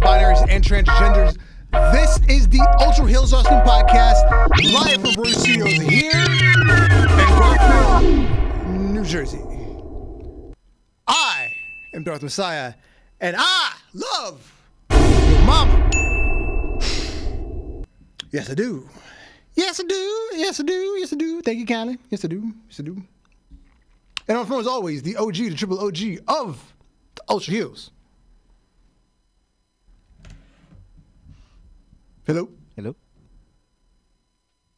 non-binaries, and transgenders. This is the Ultra Heelz Wrestling Podcast, live from Bruce Studios here in Garfield, New Jersey. I am Darth Messiah, and I love your mama. Yes, I do. Yes, I do. Yes, I do. Yes, I do. Thank you, kindly. Yes, I do. Yes, I do. And on phone, as always, the OG, the triple OG of the Ultra Heelz. Hello? Hello?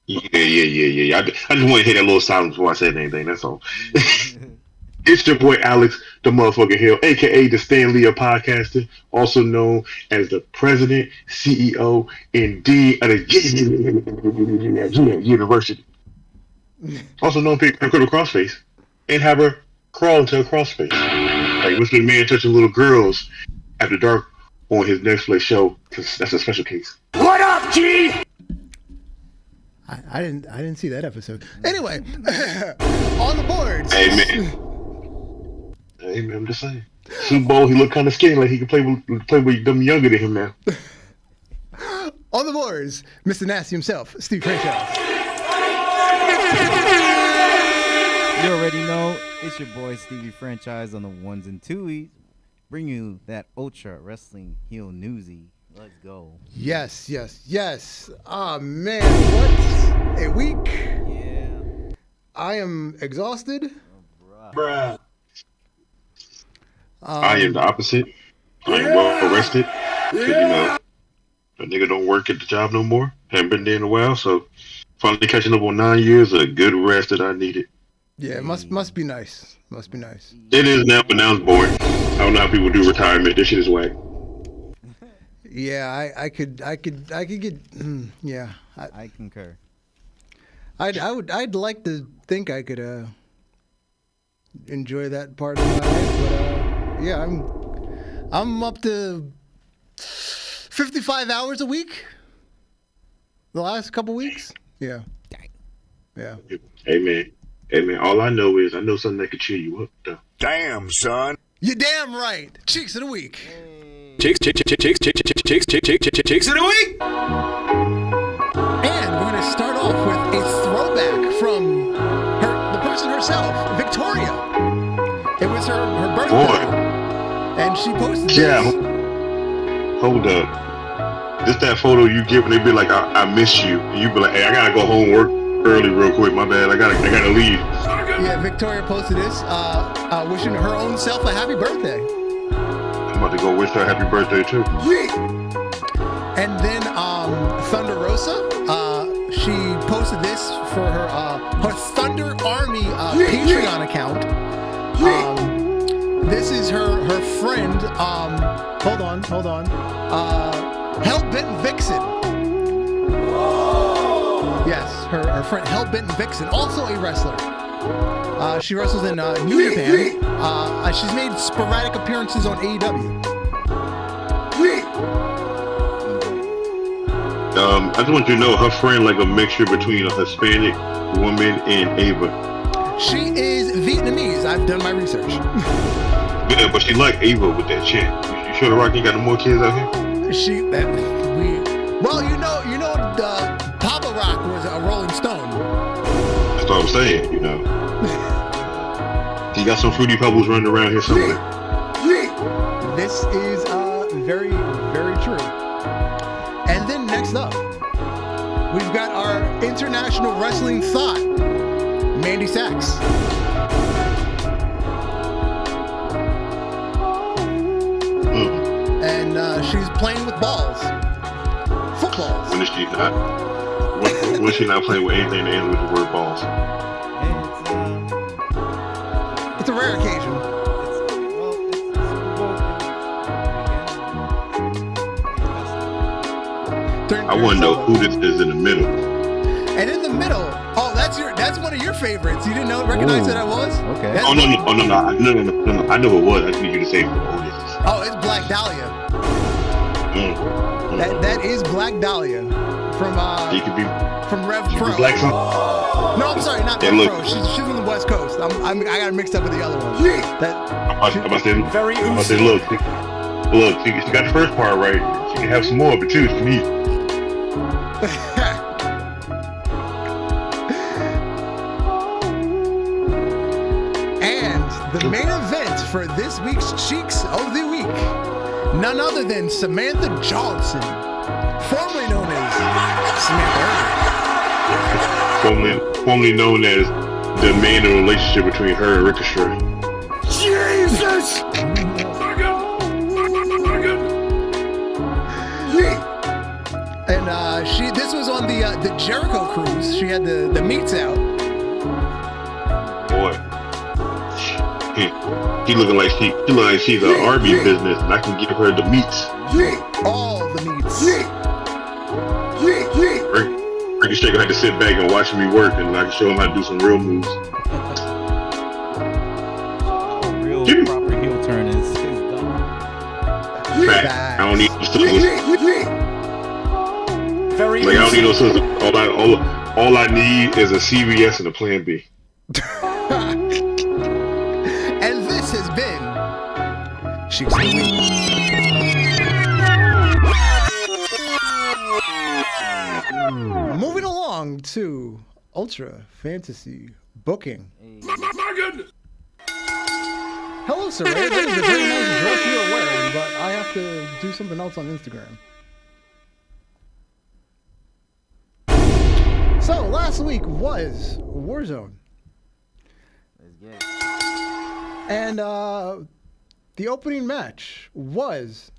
Yeah. I just want to hear that little silence before I said anything, that's all. It's your boy Alex, the motherfucking Hill, a.k.a. the Stan Lee of podcasting, also known as the president, CEO, and dean of the university. Also known to go to crossface and have her crawl into a crossface. Like Mr. Man touching little girls after dark on his Netflix show, because that's a special case. What up, G? I didn't see that episode. Anyway, on the boards. Hey man, I'm just saying. Super Bowl, he looked kind of skinny, like he could play with them younger than him now. On the boards, Mr. Nasty himself, Steve Franchise. You already know, it's your boy Stevie Franchise on the ones and twoies. Bring you that Ultra Wrestling Heel newsy. Let's go. Yes. Ah, man, what a week. Yeah. I am exhausted. Oh, Bruh. I am the opposite. I am well rested. Because, a nigga don't work at the job no more. Haven't been there in a while, so finally catching up on 9 years of good rest that I needed. Yeah, it must be nice. Must be nice. It is now, but now it's boring. I don't know how people do retirement. This shit is whack. Yeah, I could get. Yeah, I concur. I'd like to think I could enjoy that part of my life, but yeah, I'm up to 55 hours a week. The last couple weeks. Yeah. Yeah. Hey man. All I know is I know something that could cheer you up, though. Damn, son. You're damn right. Cheeks of the week. Cheeks of the week. And we're gonna start off with a throwback from the person herself, Victoria. It was her birthday. Boy. And she posted this. Yeah. Hold up. This that photo you get when they be like, I miss you. And you be like, hey, I gotta go home and work early real quick. My bad. I gotta leave. Yeah, Victoria posted this, wishing her own self a happy birthday. I'm about to go wish her a happy birthday too. And then Thunder Rosa, she posted this for her Thunder Army Patreon account. This is her friend. Hold on. Hellbent Vixen. Yes, her friend Hellbent Vixen, also a wrestler. She wrestles in New Japan. She's made sporadic appearances on AEW. I just want you to know her friend like a mixture between a Hispanic woman and Ava. She is Vietnamese. I've done my research. Yeah, but she like Ava with that chin. You sure the Rock ain't got no more kids out here? Papa Rock was a Rolling Stone. That's what I'm saying, He got some Fruity Pebbles running around here somewhere. This is very, very true. And then next up, we've got our international wrestling thought, Mandy Sachs. And she's playing with balls. Footballs. When is she not? When is she not playing with anything that ends with the word balls? It's a rare occasion. I want to know who this is in the middle. And in the middle, that's one of your favorites. You didn't recognize who that was? Okay. That's No. I know it was. I just need you to say who it is. Oh, it's Black Dahlia. That is Black Dahlia from She could be Rev Pro. black son. No, I'm sorry, not Rev Pro. She's from the West Coast. I got it mixed up with the other one. I'm about to say, look. Look, she got the first part right. She can have some more of it too if she needs. And the main event for this week's Cheeks of the Week, none other than Samantha Johnson, formerly known as Samantha Irvin. Formerly known as the man in a relationship between her and Ricochet. Jesus! And this was on the Jericho cruise. She had the meats out. Boy, she looking like she's an army business, and I can give her the meats. All the meats. Ricochet gonna have to sit back and watch me work, and I can show him how to do some real moves. Real proper heel turn is done. Fact. I don't need no scissors. Very Like I don't need no scissors. All I need is a CVS and a Plan B. And this has been Cheeks of the Week. Moving along to Ultra Fantasy Booking. Hello, sir. That is a very nice dress you're wearing, but I have to do something else on Instagram. So, last week was Warzone. Let's get it. And the opening match was...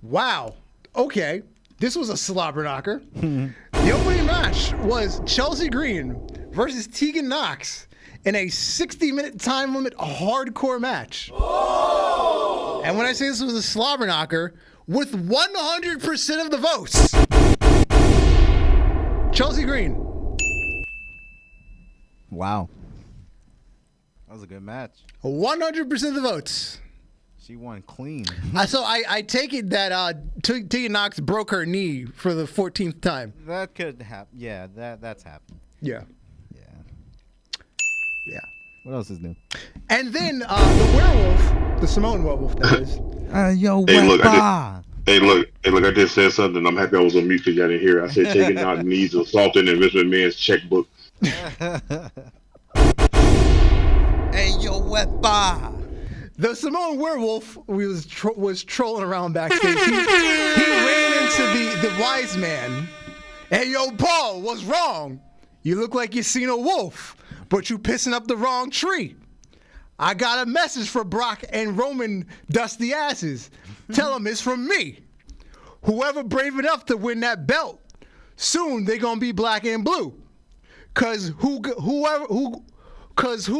Wow. Okay. This was a slobber knocker. The opening match was Chelsea Green versus Tegan Knox in a 60-minute time limit hardcore match. Oh! And when I say this was a slobber knocker, with 100% of the votes, Chelsea Green. Wow. That was a good match. 100% of the votes. She won clean. So I take it that Tegan Knox broke her knee for the 14th time. That could happen. Yeah, that's happened. Yeah. Yeah. Yeah. What else is new? And then the werewolf, the Samoan werewolf, that is. Yo, Hey, look, I just said something. I'm happy I was on mute because y'all didn't hear it. I said taking out knees assaulting in Vince McMahon's checkbook. Hey, yo, wepa. The Samoan werewolf was trolling around backstage. He ran into the wise man. Hey, yo, Paul, what's wrong? You look like you seen a wolf, but you pissing up the wrong tree. I got a message for Brock and Roman dusty asses. Tell them it's from me. Whoever brave enough to win that belt, soon they gonna be black and blue. Cause who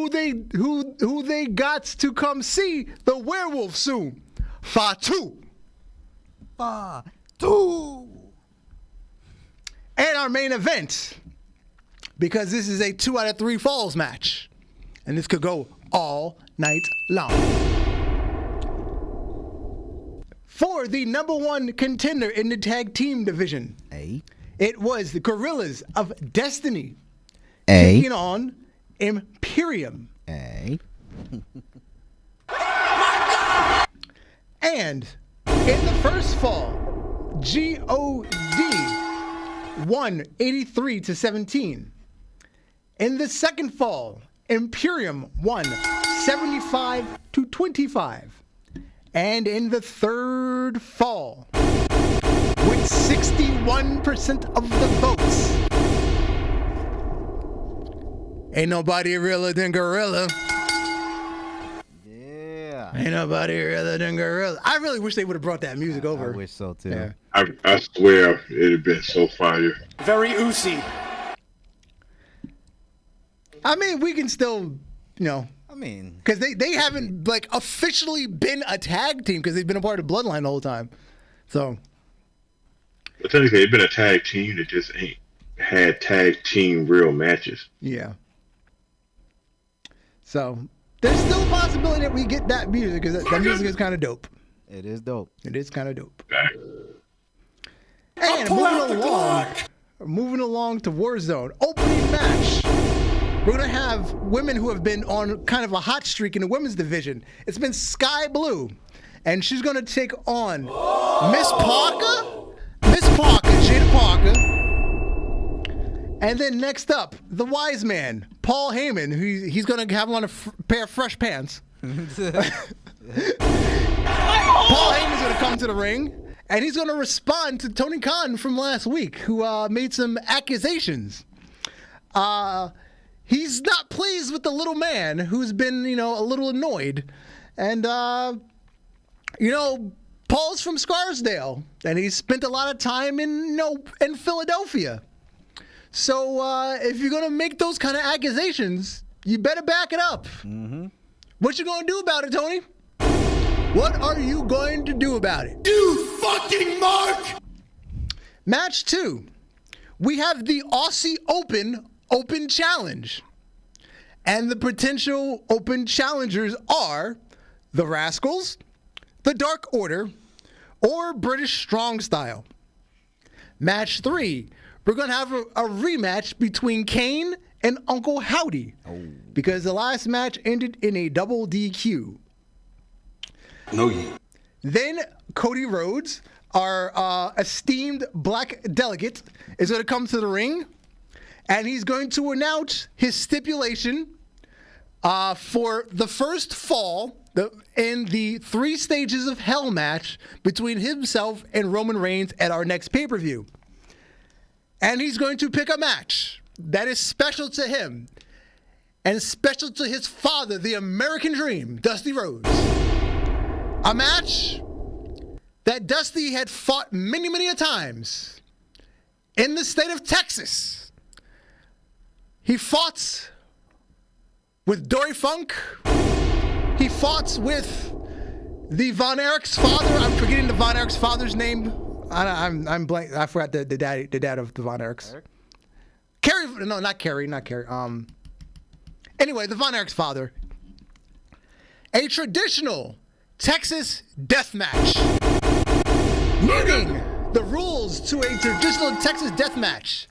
they got to come see the werewolf soon? Fatu. And our main event, because this is a 2 out of 3 falls match, and this could go all night long. For the #1 contender in the tag team division, it was the Gorillas of Destiny taking on Imperium. And in the first fall, God won 83-17. In the second fall, Imperium won 75-25. And in the third fall, with 61% of the votes, ain't nobody realer than Gorilla. Yeah. Ain't nobody realer than Gorilla. I really wish they would have brought that music over. I wish so too. Yeah. I swear it'd have been so fire. Very oozy. I mean, we can still, because they haven't like officially been a tag team because they've been a part of Bloodline the whole time. So, But technically, they've been a tag team that just ain't had tag team real matches. yeah. So there's still a possibility that we get that music because that music is kind of dope. It is dope. It is kind of dope. Back. And moving along to Warzone, opening match. We're going to have women who have been on kind of a hot streak in the women's division. It's been Sky Blue and she's gonna take on Miss Parker, Jada Parker. And then next up, the wise man, Paul Heyman, he's going to have on a pair of fresh pants. Paul Heyman's going to come to the ring, and he's going to respond to Tony Khan from last week, who made some accusations. He's not pleased with the little man, who's been, a little annoyed. And, Paul's from Scarsdale, and he's spent a lot of time in Philadelphia. So if you're gonna make those kind of accusations, you better back it up. Mm-hmm. What you gonna do about it, Tony? What are you going to do about it? You fucking mark! Match 2. We have the Aussie Open Challenge. And the potential open challengers are the Rascals, the Dark Order, or British Strong Style. Match 3. We're going to have a rematch between Kane and Uncle Howdy. Because the last match ended in a double DQ. No, you. Then Cody Rhodes, our esteemed black delegate, is going to come to the ring. And he's going to announce his stipulation for the first fall in the 3 stages of hell match between himself and Roman Reigns at our next pay-per-view. And he's going to pick a match that is special to him and special to his father, the American Dream, Dusty Rhodes. A match that Dusty had fought many, many a times in the state of Texas. He fought with Dory Funk. He fought with the Von Erich's father. I'm forgetting the Von Erich's father's name. I'm blank. I forgot the dad of the Von Erichs. Eric? Kerry, no, not Kerry. Anyway, the Von Erich's father. A traditional Texas death match. Meaning the rules to a traditional Texas death match.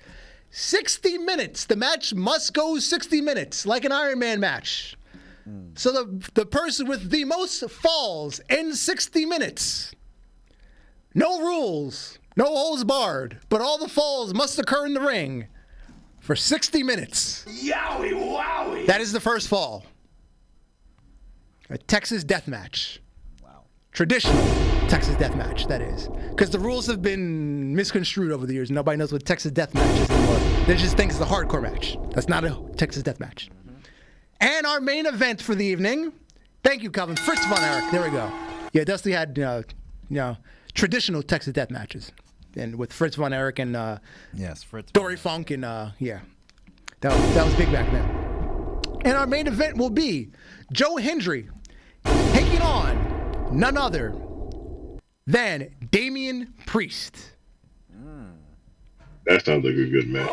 60 minutes. The match must go 60 minutes, like an Iron Man match. So the person with the most falls in 60 minutes. No rules, no holds barred, but all the falls must occur in the ring for 60 minutes. Yowie wowie! That is the first fall. A Texas death match. Wow. Traditional Texas death match, that is. Because the rules have been misconstrued over the years. Nobody knows what Texas death match is anymore. They just think it's a hardcore match. That's not a Texas death match. Mm-hmm. And our main event for the evening. Thank you, Calvin. Fritz Von Erich. There we go. Yeah, Dusty had, traditional Texas death matches, and with Fritz Von Erich and yes, Fritz Dory Funk and that was big back then. And our main event will be Joe Hendry taking on none other than Damian Priest. That sounds like a good match.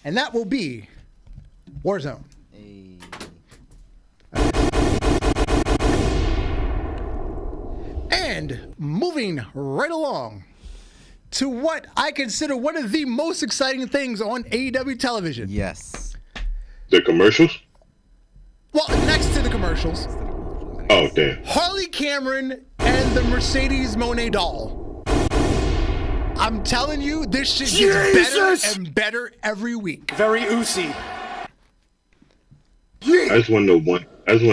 And that will be Warzone. And moving right along to what I consider one of the most exciting things on AEW television. Yes. The commercials? Well, next to the commercials. Oh, damn. Harley Cameron and the Mercedes Moné doll. I'm telling you, this shit gets better and better every week. Very oozy. I just want to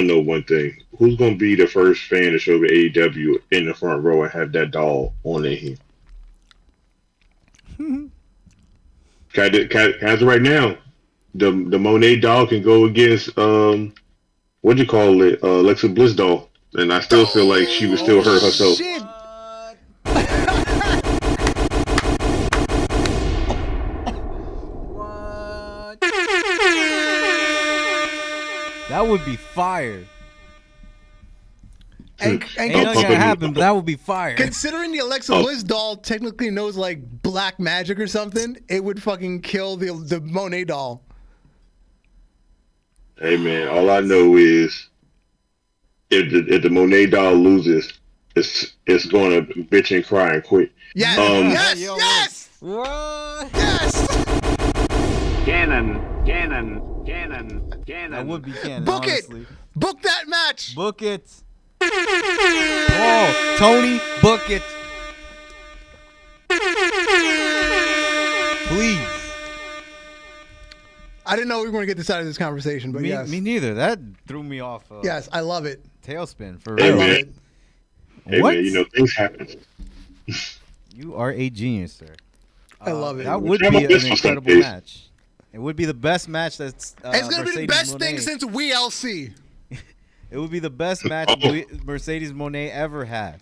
know one thing. Who's going to be the first fan to show up at AEW in the front row and have that doll on their hand? As of right now, the Monet doll can go against what do you call it, Alexa Bliss doll, and I still feel like she would still hurt herself. Shit. That would be fire. And Ain't nothing gonna happen, but that would be fire. Considering the Alexa Bliss doll technically knows like black magic or something, it would fucking kill the Monet doll. Hey man, all I know is if the Monet doll loses, it's going to bitch and cry and quit. Yes, yes. What? Yes. Cannon. That would be canon. Book honestly. it. Book that match. Book it. Oh, Tony, book it. Please. I didn't know we were going to get this out of this conversation, but yes. Me neither. That threw me off. Yes, I love it. Tailspin for Hey, real. man. Hey, What? man, you know, things happen. You are a genius, sir. I love it. That would I'm be a best an for some incredible days. match. It would be the best match that's. It's going to be the Mercedes best thing Moné. since WeLC. It would be the best match Mercedes Moné ever had.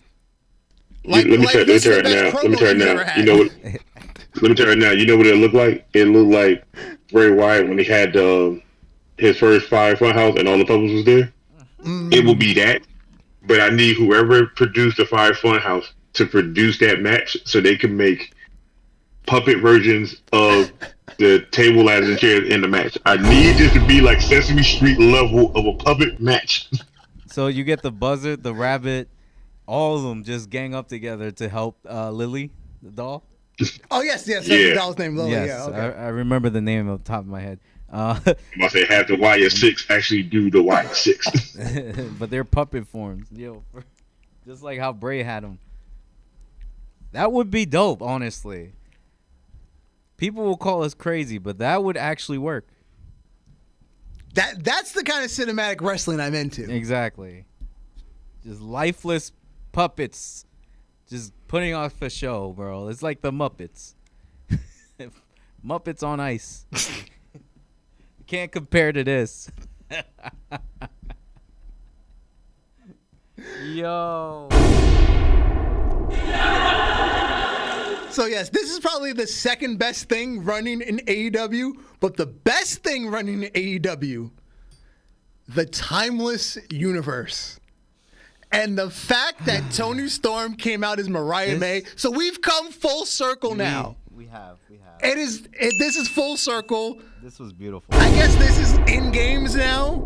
Like, let me like tell this you is the right best now. Let me promo tell you he's now. ever had. You know what? Let me tell you right now. You know what it looked like? It looked like Bray Wyatt when he had his first Fire Funhouse and all the puppets was there. It will be that. But I need whoever produced the Fire Funhouse to produce that match so they can make puppet versions of the table, ladders, and chairs in the match. I need this to be like Sesame Street level of a puppet match. So you get the buzzard, the rabbit, all of them just gang up together to help Lily, the doll. Oh, yes. That's Yeah. the doll's name. Lily. Yes, Yeah, okay. I remember the name off the top of my head. I'm about to say have the Wire 6 actually do the Wire 6. But they're puppet forms, just like how Bray had them. That would be dope, honestly. People will call us crazy, but that would actually work. That's the kind of cinematic wrestling I'm into. Exactly. Just lifeless puppets just putting off a show, bro. It's like the Muppets. Muppets on ice. You can't compare to this. Yo. So, yes, this is probably the second best thing running in AEW, but the best thing running in AEW, the timeless universe. And the fact that Toni Storm came out as Mariah May. So we've come full circle now. We have. This is full circle. This was beautiful. I guess this is in games now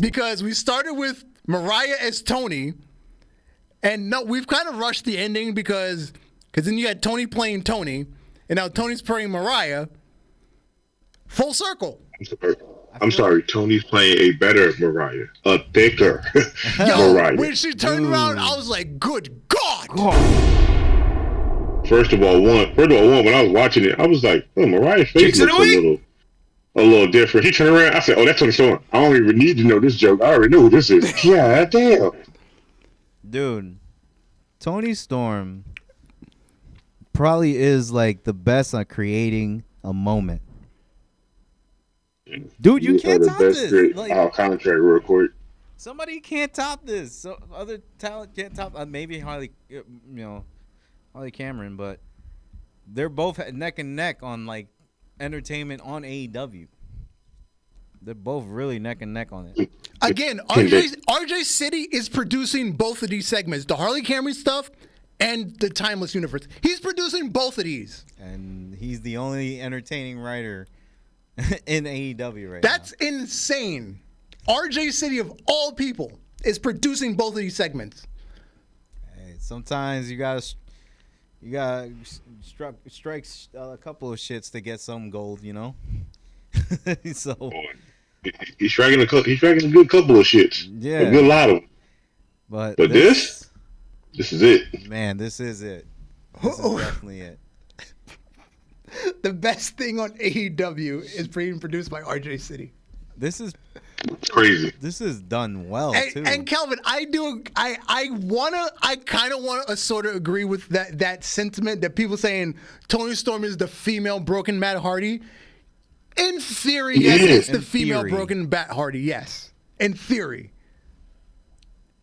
because we started with Mariah as Toni. And no, we've kind of rushed the ending because then you had Toni playing Toni, and now Toni's playing Mariah. Full circle. I'm sorry. Tony's playing a better Mariah, a thicker Yo, Mariah. when she turned around, I was like, "Good God!" First of all, one when I was watching it, I was like, "Oh, Mariah's face looks a little different." He turned around. I said, "Oh, that's Toni Storm. I don't even need to know this joke. I already know who this is." Yeah, damn. Dude, Toni Storm probably is like the best at creating a moment. Dude, you can't top this. I'll contract real quick. Somebody can't top this. So other talent can't top. Maybe Harley Cameron, but they're both neck and neck on like entertainment on AEW. They're both really neck and neck on it. Again, RJ City is producing both of these segments, the Harley Cameron stuff and the Timeless Universe. He's producing both of these. And he's the only entertaining writer in AEW right That's insane. RJ City, of all people, is producing both of these segments. now. Hey, sometimes you gotta strike a couple of shits to get some gold, So He's striking a good couple of shits. Yeah. A good lot of them. But this is it. Man, this is it. This is definitely it. The best thing on AEW is being produced by RJ City. This is Crazy. This is done well too. And Calvin, I kind of want to sort of agree with that sentiment that people saying Toni Storm is the female broken Matt Hardy. In theory, yes, it's the female broken Matt Hardy. Yes, in theory.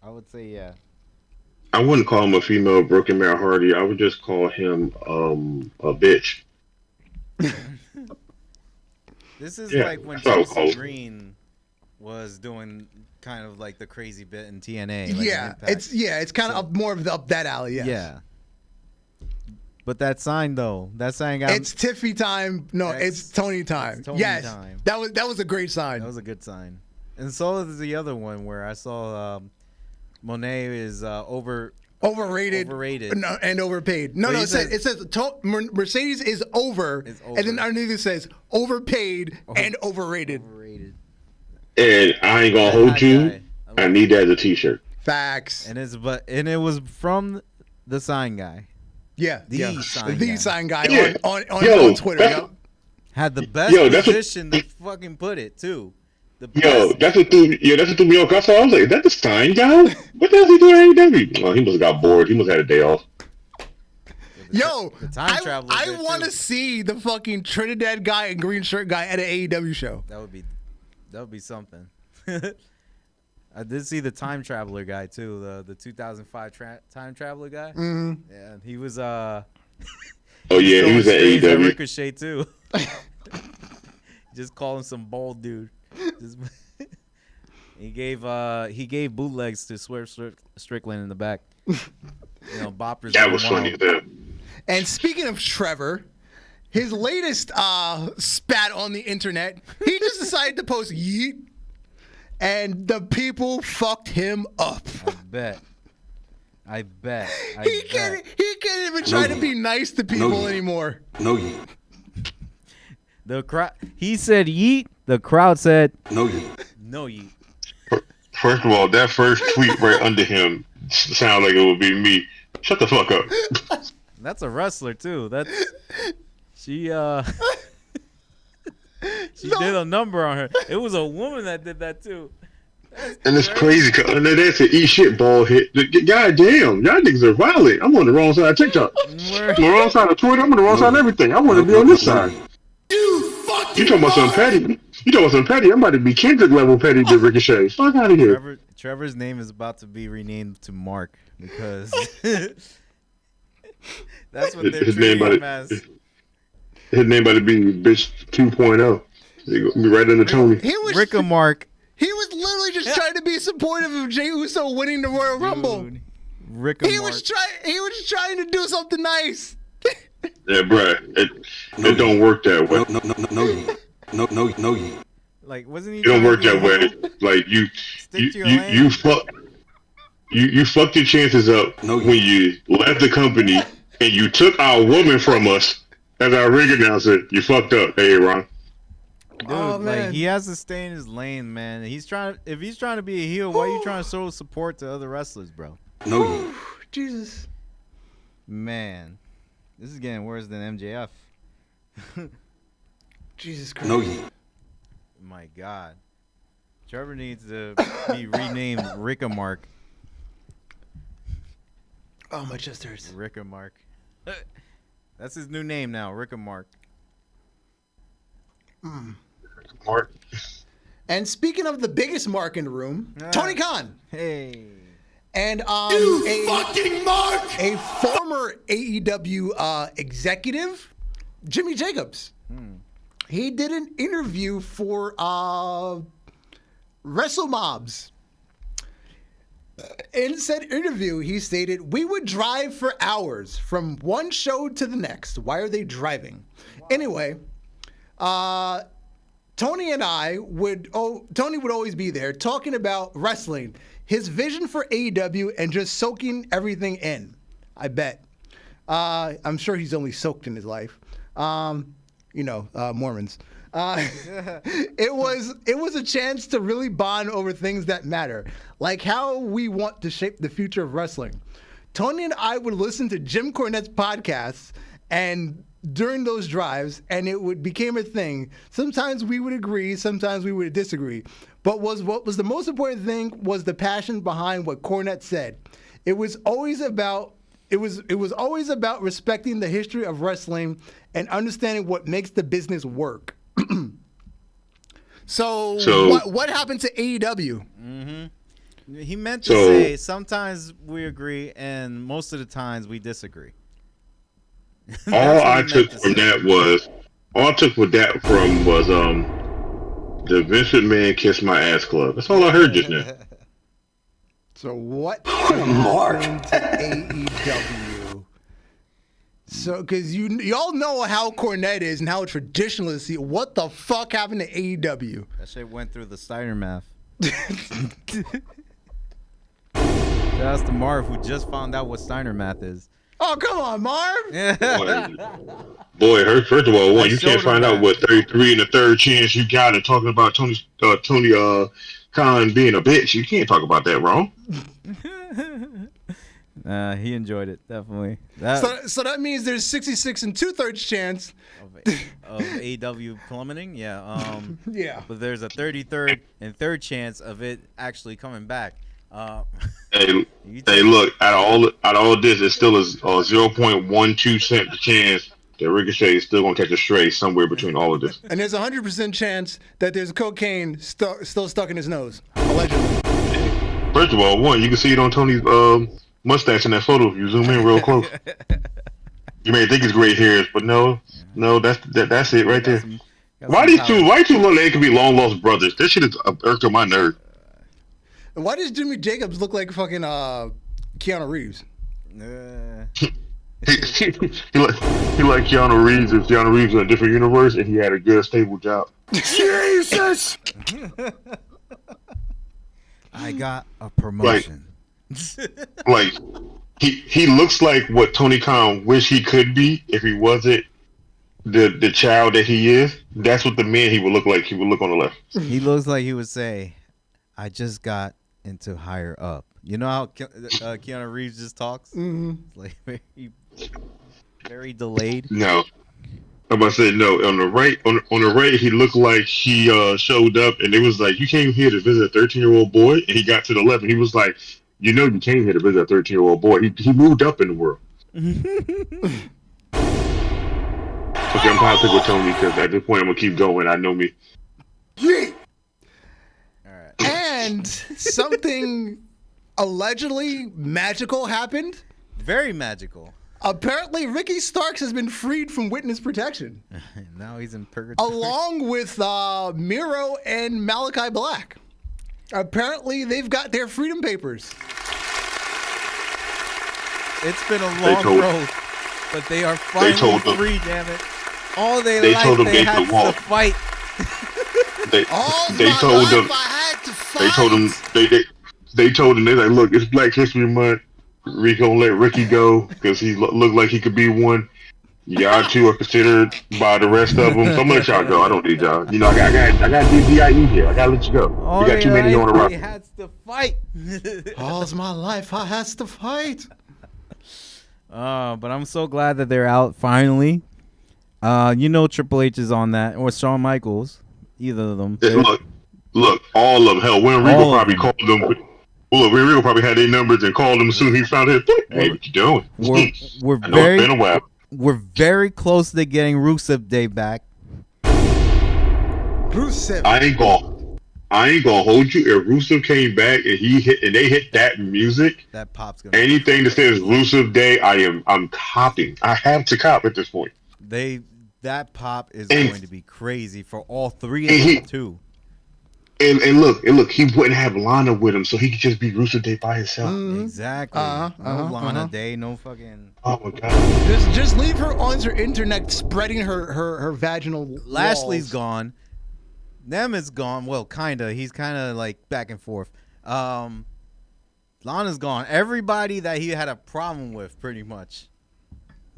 I would say yeah. I wouldn't call him a female broken Matt Hardy. I would just call him a bitch. This is like when Chelsea Green was doing kind of like the crazy bit in TNA. Like it's kind of more of up that alley. Yes. Yeah. But that sign though, got it's Tiffy time. No, it's Tony time. It's Tony yes, time. that was a great sign. That was a good sign. And so is the other one where I saw Monet is overrated and overpaid. No, it says Mercedes is over, and then underneath it says overpaid and overrated. And I ain't gonna hold you. I need that as a t-shirt. Facts. And it was from the sign guy. The sign guy Yeah. on Yo, Twitter. Yep. Had the best position to fucking put it too. That's what threw me off. I was like, is that the sign guy? What the hell is he doing at AEW? Oh, he must have got bored. He must have had a day off. Yo, the time traveler I did want to too. see the fucking Trinidad guy and green shirt guy at an AEW show. That would be something. I did see the time traveler guy too, the 2005 time traveler guy. Mm-hmm. Yeah, he was Oh yeah, he was at straight AEW. Ricochet too. Just call him some bald dude. He gave bootlegs to Swerve Strickland in the back. Boppers. That was funny. And speaking of Trevor, his latest spat on the internet, he just decided to post yeet, and the people fucked him up. I bet. He can't even try to be nice to people anymore. No yeet. The crowd. He said yeet. The crowd said No yeet. no yeet. First of all, that first tweet right under him sounded like it would be me. Shut the fuck up. That's a wrestler too. She did a number on her. It was a woman that did that too. And it's crazy because under there to eat shit, ball hit. God damn, y'all niggas are violent. I'm on the wrong side of TikTok. I'm on the wrong side of Twitter. I'm on the wrong side of everything. I want to be on this side. You talking about something petty? You talking about something petty? I'm about to be Kendrick level petty to Ricochet. Fuck out of here. Trevor's name is about to be renamed to Mark because that's what they're treating him as. His name about to be bitch 2.0. He gonna be right under Tony. Rick and Mark. He was literally just trying to be supportive of Jey Uso winning the Royal Rumble. Rick and He Mark. was trying to do something nice. Yeah, bruh. It don't work that way. No yeet. Like, wasn't he? It don't trying work to that be- way. Like you Stick to your lane. you fucked your chances up when you left the company and you took our woman from us as our ring announcer. You fucked up. Hey, Ron. Dude, Oh, man. like he has to stay in his lane, man. If he's trying to be a heel, why are you trying to show support to other wrestlers, bro? No yeet. Jesus. Man, this is getting worse than MJF. Jesus Christ. No yeet. My God, Trevor needs to be renamed Rick and Mark. Oh, my chest hurts. Rick and Mark. That's his new name now, Rick and Mark. Mark. And speaking of the biggest mark in the room, Tony Khan. Hey. And Fucking Mark! a former AEW executive, Jimmy Jacobs. He did an interview for WrestleMobs. In said interview, he stated, "We would drive for hours from one show to the next. Why are they driving?" Anyway, Tony and I Tony would always be there talking about wrestling, his vision for AEW, and just soaking everything in. I bet. I'm sure he's only soaked in his life. Mormons. It was a chance to really bond over things that matter, like how we want to shape the future of wrestling. Tony and I would listen to Jim Cornette's podcasts, and during those drives, and became a thing. Sometimes we would agree, sometimes we would disagree. But what was the most important thing was the passion behind what Cornette said. It was always about respecting the history of wrestling and understanding what makes the business work. So what happened to AEW? He meant to say sometimes we agree and most of the times we disagree. All I took from that was the Vince McMahon Kiss My Ass Club. That's all I heard just now. So what happened to AEW? So, because y'all know how Cornette is and how traditionalist. What the fuck happened to AEW? That shit went through the Steiner math. Shout out to Marv, who just found out what Steiner math is. Oh, come on, Marv. Boy, first of all, I you showed can't him find that. out what 33 and a third chance you got in talking about Tony Khan being a bitch. You can't talk about that wrong. He enjoyed it, definitely. So that means there's 66 and 2/3 chance of AEW plummeting, yeah. Yeah. But there's a 33rd and third chance of it actually coming back. Hey, look, out of all this, it's still a 0.12% chance that Ricochet is still going to catch a stray somewhere between all of this. And there's a 100% chance that there's cocaine still stuck in his nose, allegedly. First of all, you can see it on Tony's mustache in that photo if you zoom in real close. You may think it's gray hairs, but no, that's it right there. Why two long they can be long lost brothers? That shit is irked on my nerve. Why does Jimmy Jacobs look like fucking Keanu Reeves? He like Keanu Reeves if Keanu Reeves in a different universe and he had a good stable job. Jesus! I got a promotion. Like he looks like what Tony Khan wish he could be if he wasn't the child that he is. That's what the man he would look like. He would look on the left. He looks like he would say, "I just got into higher up." You know how Keanu Reeves just talks? Mm-hmm. Like very delayed. No, I'm about to say no. On the right, on the right, he looked like he showed up, and it was like, "You came here to visit a 13-year-old boy," and he got to the left, and he was like, "You know, you came here to visit a 13-year-old boy." He moved up in the world. Okay, I'm positive with Tony because at this point I'm gonna keep going. I know me. And something allegedly magical happened. Very magical. Apparently, Ricky Starks has been freed from witness protection. Now he's in purgatory. Along with Miro and Malakai Black. Apparently, they've got their freedom papers. It's been a long road, but they are finally free, damn it. All they had to fight. They told them, they're like, look, it's Black History Month. Rick gonna let Ricky go because he looked like he could be one. Y'all two are considered by the rest of them. So I'm gonna let y'all go. I don't need y'all. You know, I got DBIE here. I gotta let you go. You got too many on the roster. He has to fight. All's my life I has to fight. But I'm so glad that they're out finally. You know Triple H is on that, or Shawn Michaels, either of them. Look, all of them. Hell, when Rico probably called them. Well, look, Rico probably had their numbers and called them as soon as he found it. Hey, what you doing? We're I know it's been a while. We're very close to getting Rusev Day back. Rusev. I ain't gonna hold you. If Rusev came back and they hit that music, that pop's gonna anything that says Rusev Day, I'm copping. I have to cop at this point. That pop is going to be crazy for all three of them too. And look, he wouldn't have Lana with him, so he could just be Rusev Day by himself. Exactly. No Lana Day, no fucking. Oh my god. Just leave her on her internet spreading her vaginal. Lashley's walls. gone. Them is gone. Well, kinda. He's kinda like back and forth. Lana's gone. Everybody that he had a problem with, pretty much,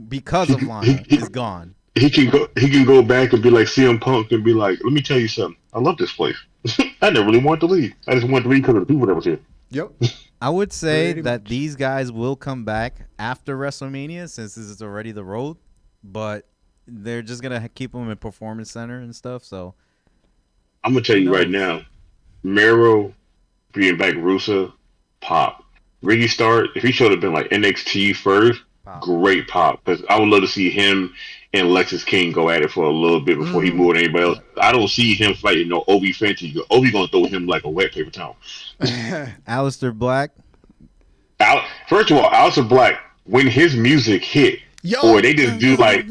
because of Lana, is gone. He can go back and be like CM Punk and be like, let me tell you something. I love this place. I never really wanted to leave. I just wanted to leave because of the people that was here. Yep. I would say that these guys will come back after WrestleMania since this is already the road, but they're just gonna keep them in Performance Center and stuff. So I'm gonna tell you right now, Miro being back, Rusev, pop. Ricky Stark, if he should have been like NXT first, great pop. Because I would love to see him and Lexus King go at it for a little bit before he moved anybody else. I don't see him fighting no Obi Fenty. Obi gonna throw him like a wet paper towel. Aleister Black. First of all, Aleister Black, when his music hit, or they just do like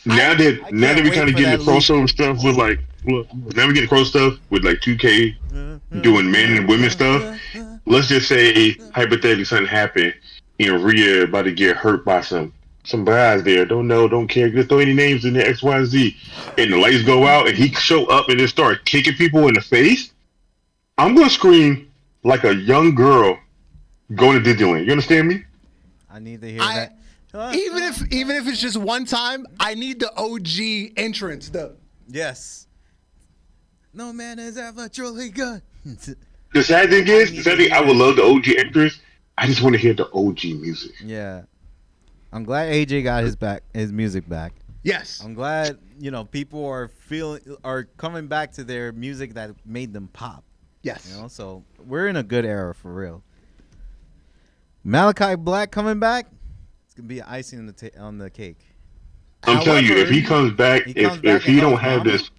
now they're kind of getting the crossover stuff with like now we get the crossover stuff with like 2K doing men and women stuff. Let's just say hypothetically something happened and Rhea about to get hurt by some guys there. Don't know, don't care. Just throw any names in there, X, Y, Z. And the lights go out and he show up and just start kicking people in the face. I'm going to scream like a young girl going to Disneyland. You understand me? I need to hear that. Even if it's just one time, I need the OG entrance though. Yes. No man has ever truly good. The sad thing is, I would love the OG actors. I just want to hear the OG music. Yeah. I'm glad AJ got his music back. Yes. I'm glad, people are coming back to their music that made them pop. Yes. So we're in a good era for real. Malakai Black coming back, it's gonna be icing on the cake. I'm telling you, if he comes back, if he don't have this,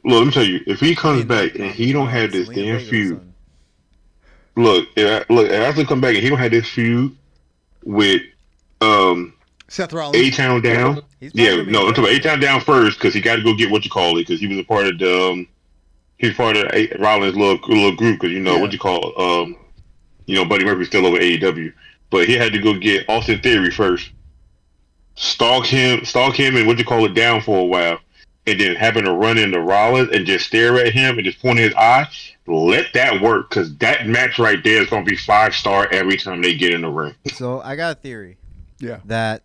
look, let me tell you, if he comes back and he don't have this damn feud, look, if after come back and he don't have this feud with Seth Rollins, A-Town down, I'm talking about A-Town down first because he got to go get because he was a part of the he's part of Rollins' little group because Buddy Murphy's still over AEW, but he had to go get Austin Theory first, stalk him, and down for a while, and then having to run into Rollins and just stare at him and just point in his eye. Let that work because that match right there is gonna be 5-star every time they get in the ring. So I got a theory. Yeah. That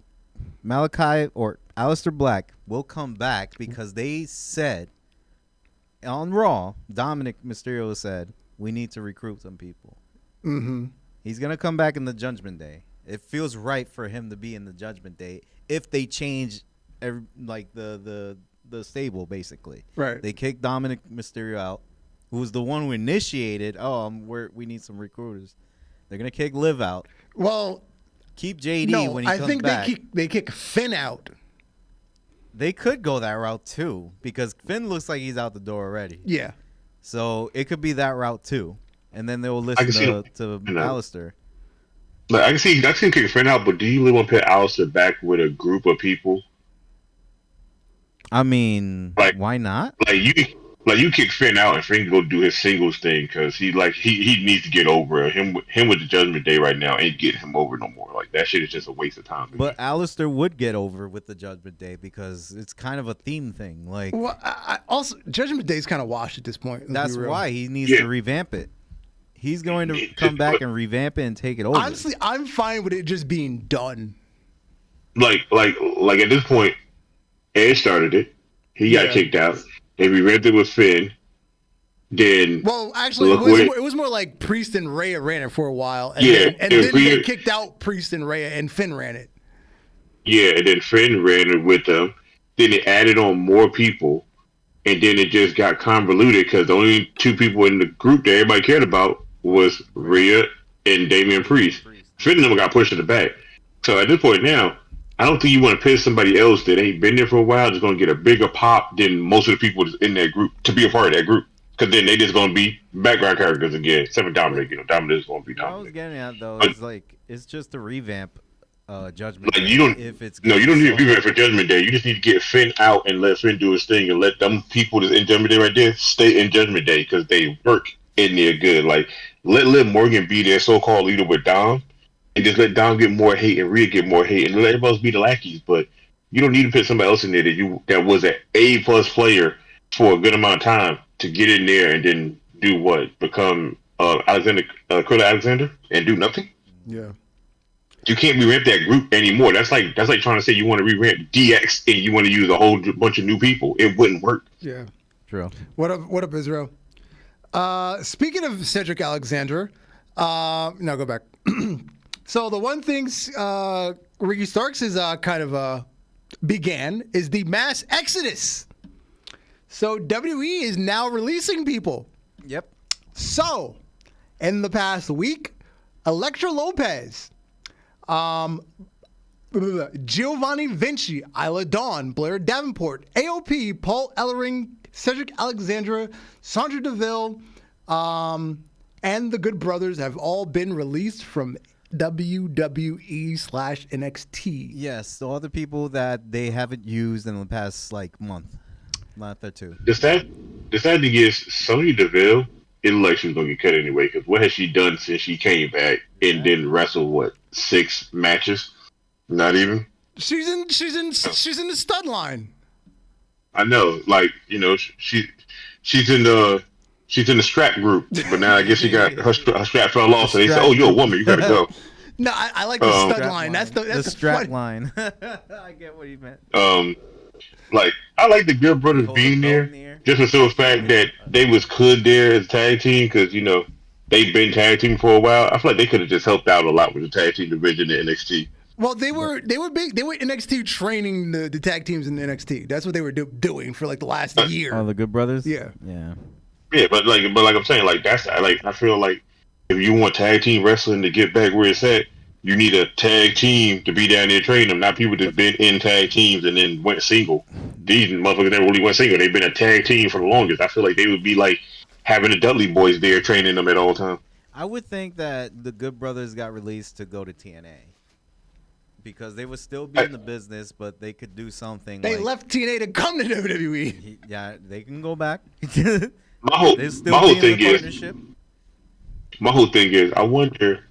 Malakai or Aleister Black will come back because they said on Raw, Dominic Mysterio said, we need to recruit some people. Mm-hmm. He's going to come back in the Judgment Day. It feels right for him to be in the Judgment Day if they change the stable, basically. Right. They kicked Dominic Mysterio out, who was the one who initiated, we need some recruiters. They're going to kick Liv out. Well, keep JD when he comes back. I think they kick Finn out. They could go that route, too, because Finn looks like he's out the door already. Yeah. So it could be that route, too. And then they will listen to Aleister. Like, I can see kick Finn out, but do you really want to put Aleister back with a group of people? I mean, why not? You kick Finn out and Finn can go do his singles thing because he needs to get over it. Him with the Judgment Day right now ain't getting him over no more. Like that shit is just a waste of time. But Aleister would get over with the Judgment Day because it's kind of a theme thing. Like, well, also Judgment Day is kind of washed at this point. That's why he needs to revamp it. He's going to come back and revamp it and take it over. Honestly, I'm fine with it just being done. Like at this point, Edge started it. He got kicked out. They revamped it with Finn. Then, well, actually, it was more like Priest and Rhea ran it for a while, and then they kicked out Priest and Rhea, and Finn ran it. Yeah, and then Finn ran it with them. Then they added on more people, and then it just got convoluted because the only two people in the group that everybody cared about was Rhea and Damian Priest. Finn and them got pushed to the back. So at this point now, I don't think you want to piss somebody else that ain't been there for a while that's going to get a bigger pop than most of the people that's in that group to be a part of that group. Because then they just going to be background characters again. Except for Dominic. Dominic is going to be Dominic. What I was getting at, though, is it's just a revamp Judgment Day. You don't need a revamp for Judgment Day. You just need to get Finn out and let Finn do his thing and let them people that's in Judgment Day right there stay in Judgment Day because they work in there good. Like, let Liv Morgan be their so-called leader with Dom. And just let Dom get more hate and Rhea get more hate and let everybody else be the lackeys. But you don't need to put somebody else in there that was an A+ player for a good amount of time to get in there and then do what? Become Kurt Alexander and do nothing? Yeah. You can't revamp that group anymore. That's like trying to say you want to revamp DX and you want to use a whole bunch of new people. It wouldn't work. Yeah. True. What up, Israel? Speaking of Cedric Alexander, no, go back. So the one thing Ricky Starks is kind of began is the mass exodus. So WWE is now releasing people. Yep. So, in the past week, Elektra Lopez, Giovanni Vinci, Isla Dawn, Blair Davenport, AOP, Paul Ellering, Cedric Alexandra, Sandra Deville, and the Good Brothers have all been released from WWE/NXT. Yes, so all the people that they haven't used in the past month or two. The sad thing is, Sonya Deville, it looks like she was gonna get cut anyway. Because what has she done since she came back and then wrestled 6 matches? Not even. She's in the stud line. I know, she's in the strap group, but now I guess she got her strap fell off, so they said, "Oh, you're a woman, you gotta go." No, I like the stud line. That's the strap funny line. I get what you meant. Like, I like the Good Brothers Hold being the belt there, in the air. just for the simple fact that they was could there as a tag team, because, you know, they've been tag team for a while. I feel like they could have just helped out a lot with the tag team division in NXT. Well, they were NXT training the tag teams in NXT. That's what they were doing for like the last year. Oh, the Good Brothers. Yeah. Yeah, but like I'm saying, like that's like I feel like if you want tag team wrestling to get back where it's at, you need a tag team to be down there training them, not people that's been in tag teams and then went single. These motherfuckers never really went single. They've been a tag team for the longest. I feel like they would be like having the Dudley Boys there training them at all times. I would think that the Good Brothers got released to go to TNA because they would still be in the business, but they could do something. They like, left TNA to come to WWE. Yeah, they can go back. My whole thing is, I wonder.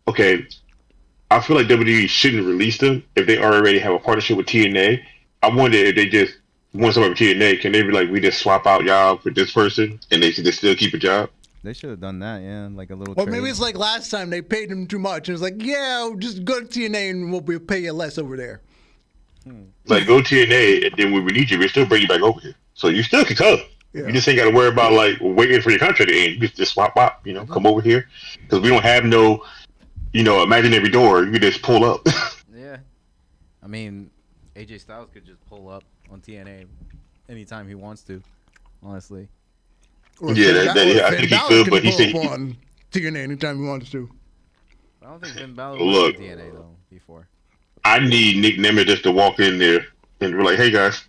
Okay, I feel like WWE shouldn't release them if they already have a partnership with TNA. I wonder if they just want somebody with TNA, can they be like, we just swap out y'all for this person, and they should just still keep a job? They should have done that, yeah, like a little. Or trade. maybe it's like last time they paid them too much, and it's like, yeah, just go to TNA and we'll pay you less over there. Like, go TNA, and then when we need you, we still bring you back over here. So you still can come. Yeah. You just ain't got to worry about like waiting for your contract to end. You just swap out, you know, come over here, because we don't have no, you know, imaginary door. You can just pull up. Yeah, I mean, AJ Styles could just pull up on TNA anytime he wants to. Honestly, Yeah, I think he could, but he said on TNA anytime he wants to. I don't think Finn Balor Look, was on TNA though before. I need Nick Nemeth just to walk in there and be like, "Hey guys."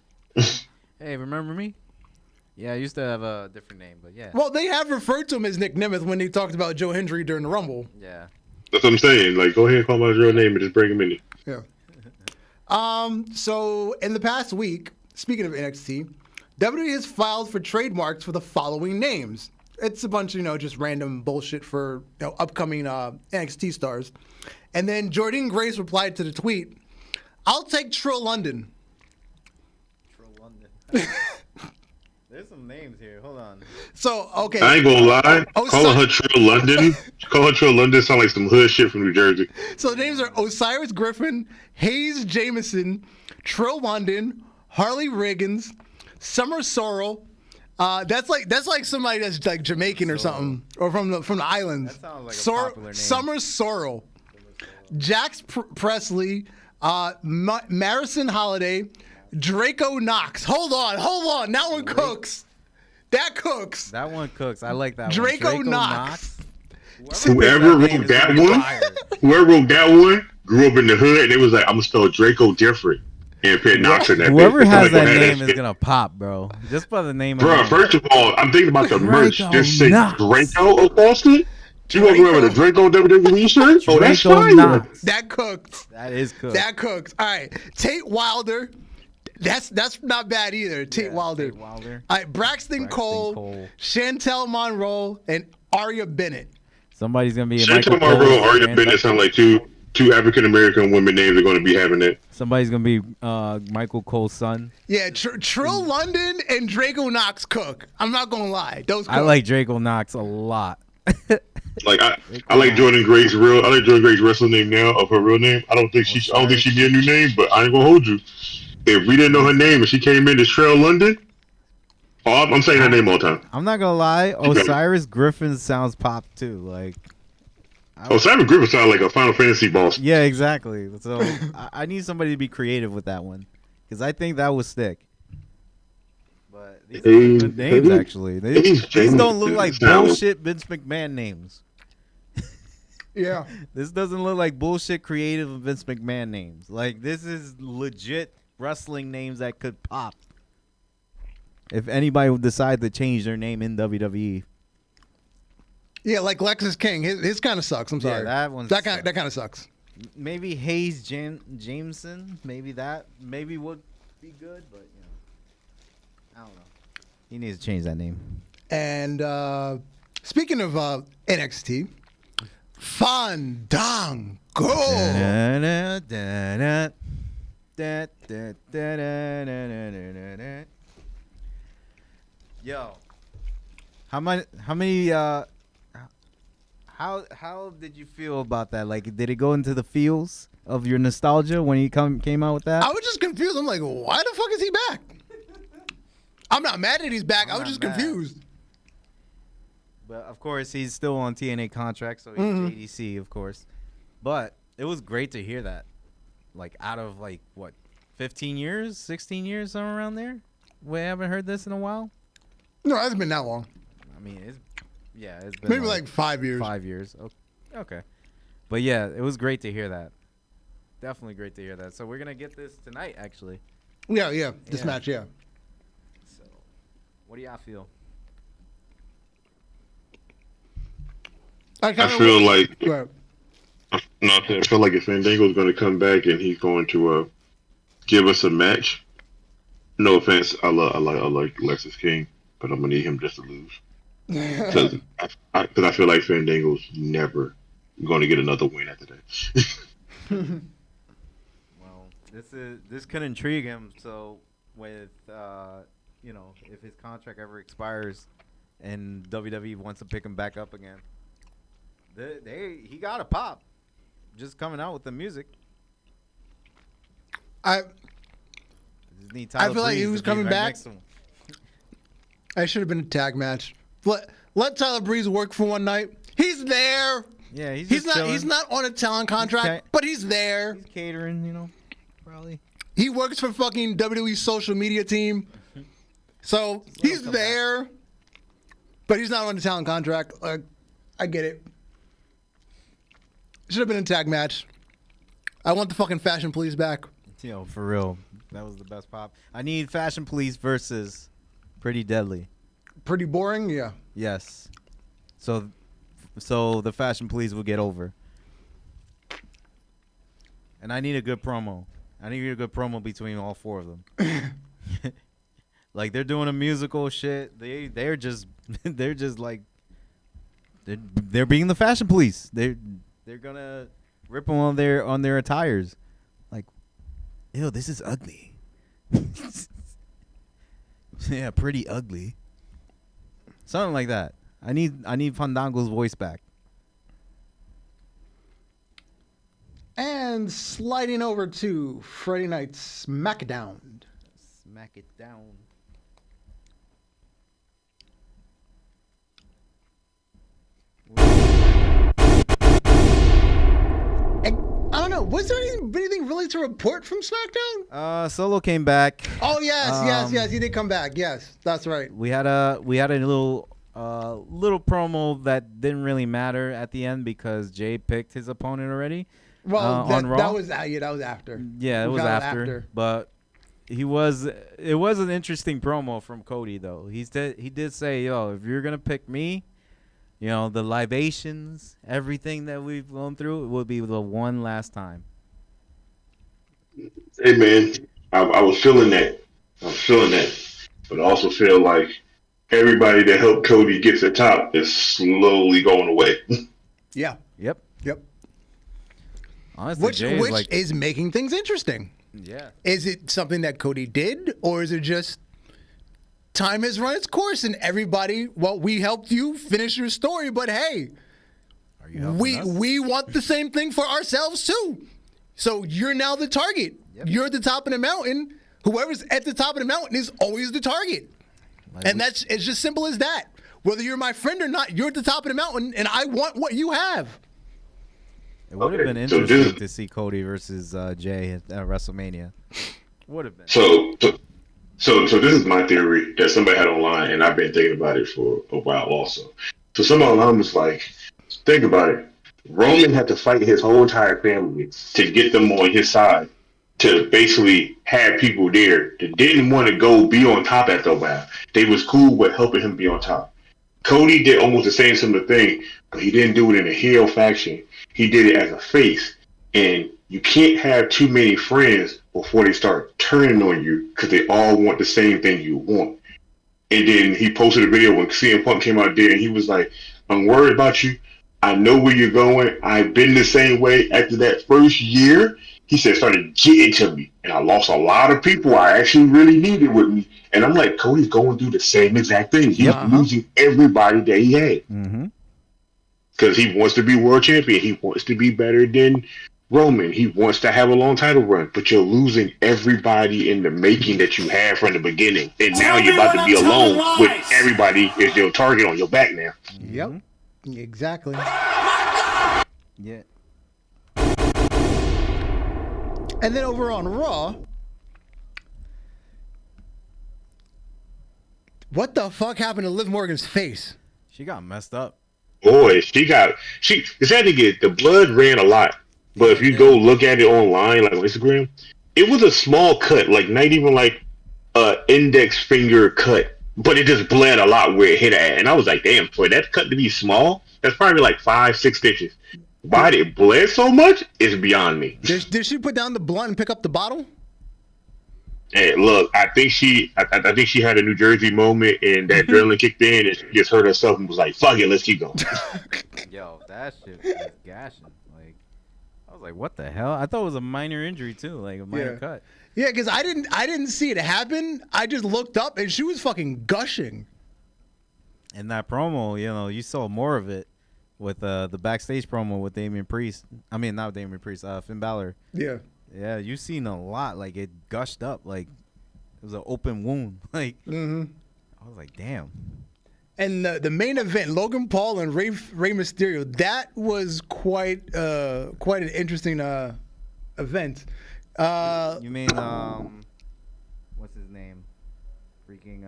Hey, remember me? Yeah, I used to have a different name, but yeah. Well, they have referred to him as Nick Nemeth when they talked about Joe Hendry during the Rumble. Yeah. That's what I'm saying. Like, go ahead and call him by his real name and just bring him in. Yeah. So in the past week, speaking of NXT, WWE has filed for trademarks for the following names. It's a bunch of, just random bullshit for, upcoming NXT stars. And then Jordan Grace replied to the tweet, "I'll take Trill London." Trill London. There's some names here. Hold on. So, okay. I ain't gonna lie. Calling her Trill London sound like some hood shit from New Jersey. So the names are Osiris Griffin, Hayes Jameson, Trill London, Harley Riggins, Summer Sorrel. That's like somebody that's like Jamaican or something, or from the islands. That sounds like a popular name. Summer Sorrel, Jax Presley, Marison Holiday, Draco Knox. Hold on. That one cooks. That cooks. That one cooks. I like that Draco one. Knox. Whoever wrote that one grew up in the hood and it was like, I'm gonna spell Draco different and put Knox in that. Whoever has that name is gonna pop, bro. Just by the name. Bro, first of all, I'm thinking about the merch. Just say Draco of Boston. You walk around with a Draco WWE shirt? Oh, that's fire. Knox. That cooks. That is cooked. That cooks. All right, Tate Wilder. That's not bad either. Tate Wilder. All right, Braxton Cole, Chantel Monroe, and Arya Bennett. Somebody's gonna be Chantel Monroe, Arya Bennett sound like two African American women names are going to be having that. Somebody's gonna be Michael Cole's son. Yeah, Trill London and Draco Knox cook. I'm not gonna lie, those. Cook. I like Draco Knox a lot. Like I like Jordan Grace's wrestling name now of her real name. I don't think she need a new name, but I ain't gonna hold you. If we didn't know her name and she came in as Trail London, I'm saying her name all the time. I'm not gonna lie, Osiris Griffin sounds pop too. Like Osiris Griffin sounds like a Final Fantasy boss. Yeah, exactly. So I need somebody to be creative with that one because I think that would stick. But these are good names actually. These don't look like bullshit Vince McMahon names. Yeah. This doesn't look like bullshit creative Vince McMahon names. Like this is legit wrestling names that could pop. If anybody would decide to change their name in WWE. Yeah, like Lexus King. His kind of sucks. I'm sorry. Yeah, that kind of sucks. Maybe Hayes Jameson. Maybe would be good, but I don't know. He needs to change that name. And speaking of NXT, Fandango. Yo, how did you feel about that? Like, did it go into the feels? of your nostalgia when he came out with that? I was just confused. I'm like, why the fuck is he back? I'm not mad that he's back. I was just confused. But of course, he's still on TNA contract, so he's JDC, of course. But it was great to hear that. Like, out of, like, what, 15 years, 16 years, somewhere around there? We haven't heard this in a while? No, it hasn't been that long. I mean, it's been maybe like 5 years. 5 years. Okay. But yeah, it was great to hear that. Definitely great to hear that. So we're going to get this tonight, actually. Yeah. This match, yeah. So, what do y'all feel? I feel like Right. I feel like if Fandango's going to come back and he's going to give us a match. No offense, I like Lexus King, but I'm gonna need him just to lose because I feel like Fandango's never going to get another win after that. Well, this could intrigue him. So with if his contract ever expires and WWE wants to pick him back up again, he got a pop just coming out with the music. I feel like he was coming back. I should have been a tag match. Let Tyler Breeze work for one night. He's there. Yeah, he's not on a talent contract, but he's there. He's catering, probably. He works for fucking WWE's social media team. So he's there. But he's not on a talent contract. I get it. Should have been a tag match. I want the fucking Fashion Police back. Yo, for real. That was the best pop. I need Fashion Police versus Pretty Deadly. Pretty boring, yeah. Yes. So the Fashion Police will get over. And I need a good promo. I need a good promo between all four of them. Like, they're doing a musical shit. They're just like they're being the Fashion Police. They're gonna rip them on their attires. Like, ew, this is ugly. Yeah, pretty ugly. Something like that. I need Fandango's voice back. And sliding over to Friday Night SmackDown. Smack it down. I don't know. Was there anything really to report from SmackDown? Solo came back. Oh yes. He did come back. Yes, that's right. We had a little promo that didn't really matter at the end because Jay picked his opponent already. Well, on Raw. that was after. Yeah, it was after. But it was an interesting promo from Cody though. He did say, "Yo, if you're gonna pick me, the libations, everything that we've gone through, it will be the one last time." Hey man, I was feeling that. But I also feel like everybody that helped Cody get to the top is slowly going away. Yeah. Yep. Honestly, Which is making things interesting. Yeah. Is it something that Cody did, or is it just time has run its course and everybody? Well, we helped you finish your story, but hey, Are you helping us? we want the same thing for ourselves too. So you're now the target. Yep. You're at the top of the mountain. Whoever's at the top of the mountain is always the target. And it's just simple as that. Whether you're my friend or not, you're at the top of the mountain, and I want what you have. It would have been interesting to see Cody versus Jay at WrestleMania. Would have been. So this is my theory that somebody had online, and I've been thinking about it for a while also. So somebody online was like, think about it. Roman had to fight his whole entire family to get them on his side, to basically have people there that didn't want to go be on top after a while. They was cool with helping him be on top. Cody did almost the same similar thing, but he didn't do it in a heel faction. He did it as a face. And you can't have too many friends before they start turning on you because they all want the same thing you want. And then he posted a video when CM Punk came out there, and he was like, I'm worried about you. I know where you're going. I've been the same way. After that first year, he said, started getting to me. And I lost a lot of people I actually really needed with me. And I'm like, Cody's going through the same exact thing. He's losing everybody that he had. Mm-hmm. Because he wants to be world champion. He wants to be better than Roman, he wants to have a long title run, but you're losing everybody in the making that you had from the beginning. And now you're about to be alone with everybody is your target on your back now. Yep. Exactly. Yeah. And then over on Raw, what the fuck happened to Liv Morgan's face? She got messed up. Boy, it's had to get, the blood ran a lot. But if you go look at it online, like on Instagram, it was a small cut, like not even like a index finger cut, but it just bled a lot where it hit at. And I was like, damn, for that cut to be small, that's probably like 5-6 stitches. Why did it bled so much is beyond me. Did she put down the blunt and pick up the bottle? Hey, look, I think she had a New Jersey moment and that adrenaline kicked in and she just hurt herself and was like, fuck it, let's keep going. Yo, that shit was gashing. Like, I was like, what the hell? I thought it was a minor injury too, like a minor cut. Yeah, because I didn't see it happen. I just looked up and she was fucking gushing. And that promo, you saw more of it with the backstage promo with Damian Priest. I mean, not Damian Priest, Finn Balor. Yeah. Yeah, you seen a lot. Like, it gushed up. Like, it was an open wound. Like, I was like, damn. And the main event, Logan Paul and Rey Mysterio, that was quite an interesting event. You mean what's his name? Freaking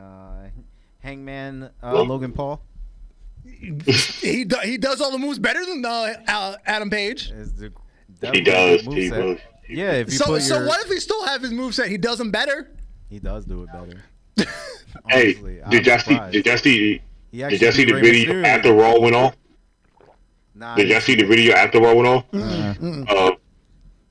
Hangman Logan Paul. He does all the moves better than Adam Page. He does. Yeah. If you so what if he still have his moveset? He does them better. He does do it better. Honestly, hey, did y'all see the video Mysterio. after Raw went off? Nah, did y'all see the video after Raw went off?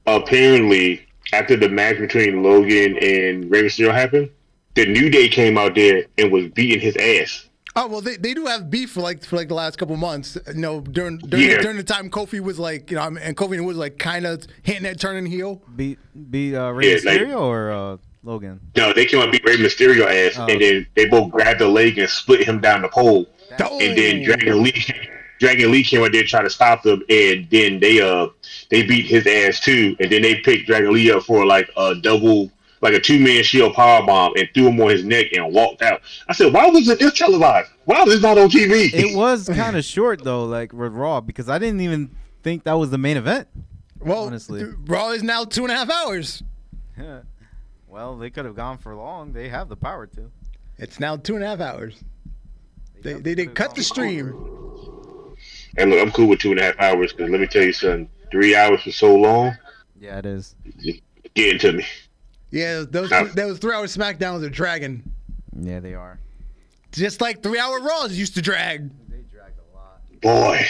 Apparently, after the match between Logan and Rey Mysterio happened, the New Day came out there and was beating his ass. Oh well, they do have beef for like the last couple months. During the time Kofi was like, and Kofi was like kind of hinting at turning heel. Beat Rey Mysterio or Logan? No, they came out and beat Rey Mysterio ass, and then they both grabbed the leg and split him down the pole. And then Dragon Lee came out there to try to stop them, and then they beat his ass too. And then they picked Dragon Lee up for like a double. Like a 2-man shield powerbomb and threw him on his neck and walked out. I said, why wasn't this televised? Why was this not on TV? It was kind of short though, like with Raw, because I didn't even think that was the main event. Well, honestly, Raw is now 2.5 hours. Well, they could have gone for long. They have the power to. It's now 2.5 hours. They cut the stream. And look, I'm cool with 2.5 hours because let me tell you something. 3 hours was so long. Yeah, it is. Just get into me. Yeah, those 3-hour SmackDowns are dragging. Yeah, they are. Just like 3-hour Raws used to drag. They dragged a lot. Boy,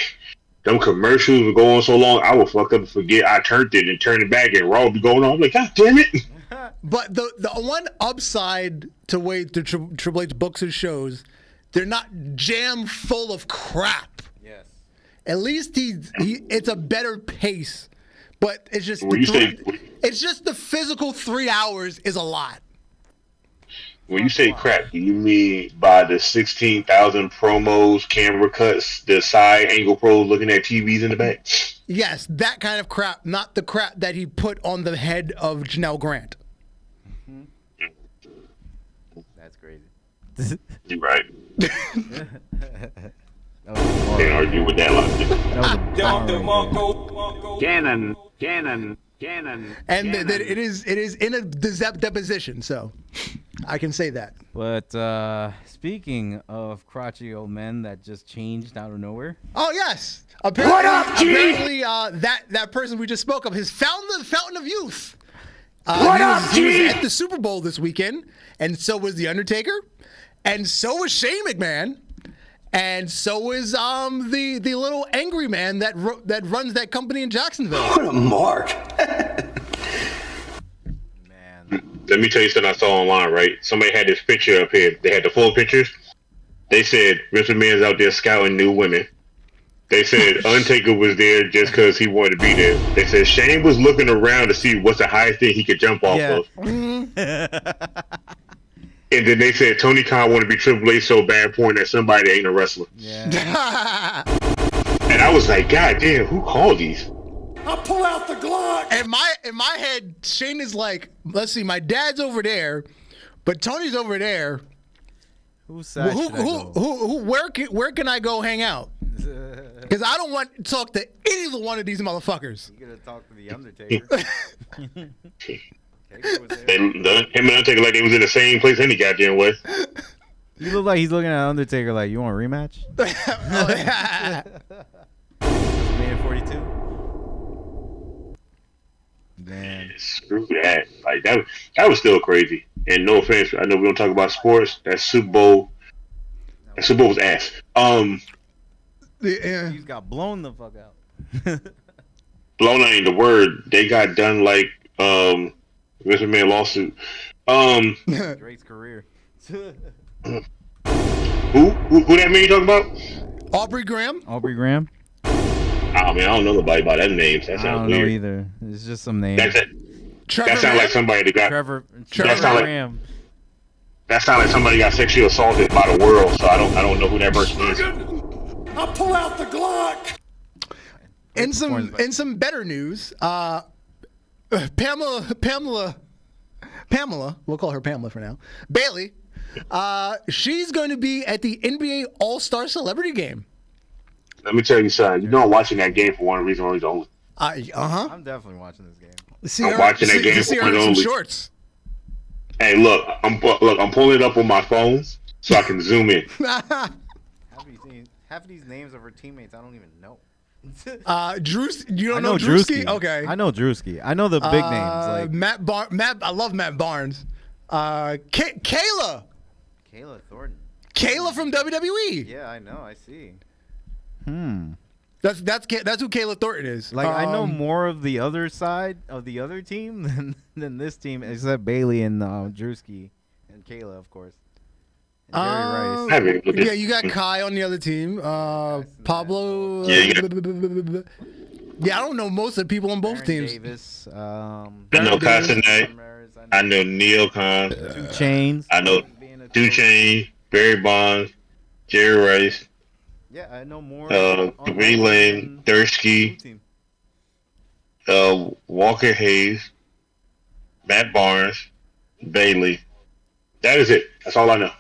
them commercials were going so long, I would fuck up and forget I turned it and turned it back, and Raw would be going on. I'm like, God damn it. But the one upside to way to Triple H books his shows, they're not jam full of crap. Yes. At least it's a better pace. But it's just the physical 3 hours is a lot. When you say crap, do you mean by the 16,000 promos, camera cuts, the side angle pros looking at TVs in the back? Yes, that kind of crap, not the crap that he put on the head of Janelle Grant. That's crazy. You're right. Can't argue with that logic. Cannon. And it is in a deposition, so I can say that. But speaking of crotchety old men that just changed out of nowhere. Oh yes, apparently that person we just spoke of has found the fountain of youth. He was at the Super Bowl this weekend, and so was The Undertaker, and so was Shane McMahon. And so is the little angry man that runs that company in Jacksonville. What a mark. Man. Let me tell you something I saw online, right? Somebody had this picture up here. They had the full pictures. They said Mr. Man's out there scouting new women. They said Undertaker was there just because he wanted to be there. They said Shane was looking around to see what's the highest thing he could jump off of. And then they said Tony Khan wanted to be Triple H so bad, pointing at somebody that ain't a wrestler. Yeah. And I was like, God damn, who called these? I'll pull out the Glock. in my head, Shane is like, let's see, my dad's over there, but Tony's over there. Whose side should I go? Where can I go hang out? Because I don't want to talk to either one of these motherfuckers. You gotta talk to the Undertaker. Him and Undertaker like they was in the same place any goddamn way. You look like he's looking at Undertaker like, you want a rematch? Man 42. Man. Screw that. Like that was still crazy. And no offense, I know we don't talk about sports. That Super Bowl was ass. He's got blown the fuck out. Blown ain't the word. They got done like Vince McMahon lawsuit. Drake's career. Who that man you talking about? Aubrey Graham. Oh man, I don't know nobody by that name. That I sounds don't weird. know either. It's just some name. That sounds like somebody that got Trevor Graham. That sounds like somebody got sexually assaulted by the world. So I don't know who that person is. I'll pull out the Glock. In some better news, Pamela, we'll call her Pamela for now. Bailey, she's going to be at the NBA All-Star Celebrity Game. Let me tell you something. You know I'm watching that game for one reason only. I'm definitely watching this game. I'm watching that game for one only. Shorts. Hey, look, I'm pulling it up on my phone so I can zoom in. Half of these names of her teammates I don't even know. Drewski, you don't know Drewski? Okay. I know Drewski. I know the big names like Matt. I love Matt Barnes. Kayla Thornton. Kayla from WWE. Yeah, I know. I see. That's who Kayla Thornton is. Like I know more of the other side of the other team than this team, except Bailey and Drewski and Kayla, of course. And Jerry Rice. Yeah, you got Kai on the other team. Pablo. Yeah, I don't know most of the people on both Baron teams. Davis. I know Castanet. I know Neil Khan. 2 Chainz. I know 2 Chainz, Barry Bonds, Jerry Rice. Yeah, I know more. Dwayne Lane, Dursky, Walker Hayes, Matt Barnes, Bailey. That is it. That's all I know.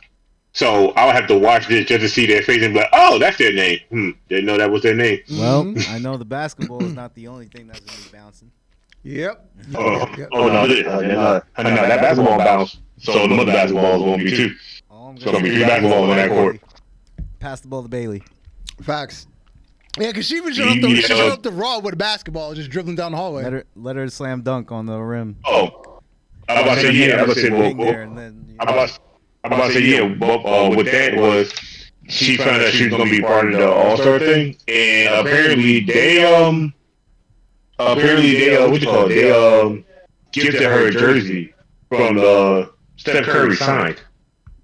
So I'll have to watch this just to see their face and be like, oh, that's their name. Didn't know that was their name. Well, I know the basketball is not the only thing that's going to be bouncing. Yep. No, that basketball bounce. So the other basketballs won't be too. So it'll be 3 basketballs on that court. Pass the ball to Bailey. Facts. Yeah, because she was showing up the Raw with a basketball, just dribbling down the hallway. Let her slam dunk on the rim. Oh, I'm about to say yeah. I'm about to say what that was. She found out she was gonna be part of the All-Star thing, and apparently they gifted her a jersey from Steph Curry signed.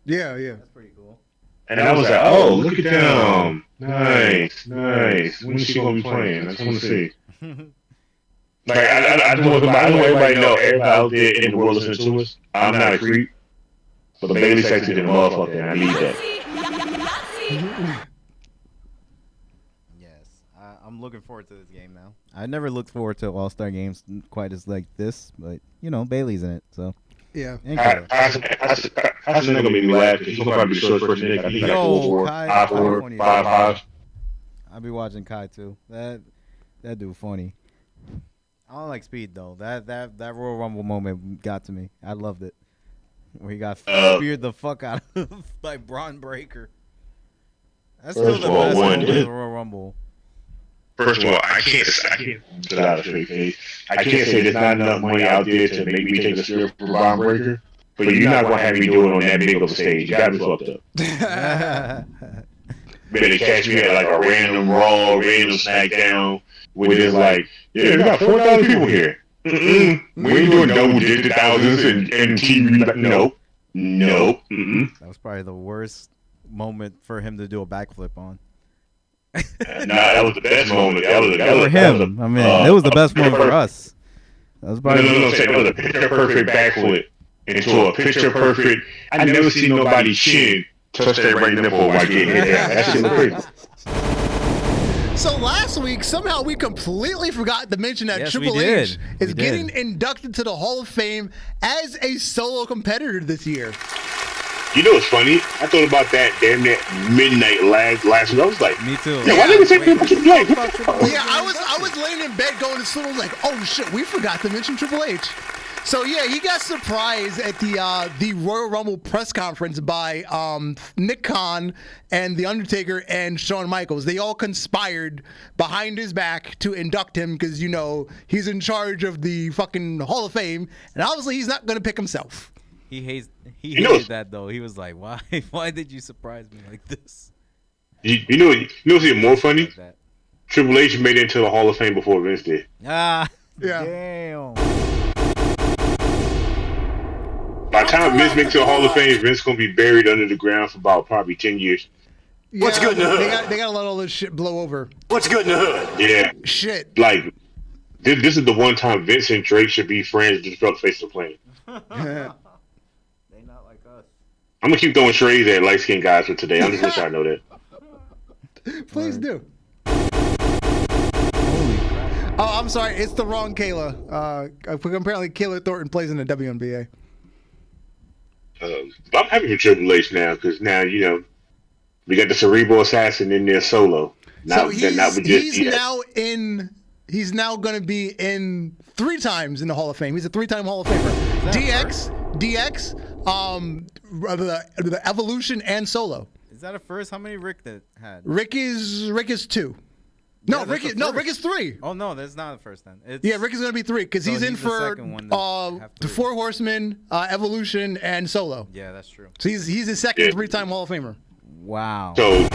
Yeah. That's pretty cool. And I was like, oh, look at them. Nice. When is she gonna be playing? I just want to see. Like I want everybody to know, everybody out there in the world listening to us, I'm not a creep, but the Bailey sexy than a motherfucker, and I need that. Yes, I'm looking forward to this game now. I never looked forward to All-Star games quite as like this, but Bailey's in it, so. Yeah. How's it gonna make me laugh? He's gonna probably be the shortest person in. I think he's like 4'4", 5'4", 5'5". I'll be watching Kai too. That dude funny. I don't like Speed though. That Royal Rumble moment got to me. I loved it. Where he got speared the fuck out of by Braun Breaker. That's still the best moment of the Royal Rumble. First of all, I can't get out of straight face. I can't say there's not enough money out there to make me take a script for Braun Breaker, but you're not gonna have me do it on that big of a stage. You gotta be fucked up. Better catch me at like a random Raw, random SmackDown, where there's like, yeah, we got 4,000 people here. We ain't doing double-digit thousands and TV. Like, nope. That was probably the worst moment for him to do a backflip on. That was the best moment. That was for him. It was the best moment for us. That was probably that was a picture-perfect backflip into a picture-perfect. I never seen nobody chin touch that right nipple while getting hit down. That shit look crazy. So last week, somehow we completely forgot to mention that Yes, Triple we H did. is We getting did. inducted to the Hall of Fame as a solo competitor this year. You know what's funny? I thought about that damn near midnight last week. I was like, Me too. yeah, why didn't we say Triple H? Yeah, I was laying in bed going to sleep. I was like, oh shit, we forgot to mention Triple H. So yeah, he got surprised at the Royal Rumble press conference by Nick Khan and The Undertaker and Shawn Michaels. They all conspired behind his back to induct him because, you know, he's in charge of the fucking Hall of Fame, and obviously he's not going to pick himself. He hated that though. He was like, why did you surprise me like this? You know what's even more funny? Like that. Triple H made it into the Hall of Fame before Vince did. Yeah. Damn. By the time Vince makes it to the Hall of Fame, Vince gonna be buried under the ground for about probably 10 years. Yeah, What's good in the hood? They gotta let all this shit blow over. What's good in the hood? Yeah, Shit. like this is the one time Vince and Drake should be friends just about the face of the planet. They not like us. I'm gonna keep throwing trades at light skinned guys for today. I'm just gonna try to know that. Please do. Holy crap. Oh, I'm sorry. It's the wrong Kayla. Apparently, Kayla Thornton plays in the WNBA. But I'm happy for Triple H now because now you know we got the cerebral assassin in there solo. So he's now going to be in 3 times in the Hall of Fame. He's a 3-time Hall of Famer. DX, the Evolution and Solo. Is that a first? How many Rick that had? Rick is 2. No, Yeah, that's Rick is 3. Oh no, that's not the first then. It's, Yeah, Rick is going to be 3 because So he's in he's the for second one to have the 3. 4 Horsemen, Evolution, and Solo. Yeah, that's true. So he's his second Yeah. 3-time Hall of Famer. Wow. So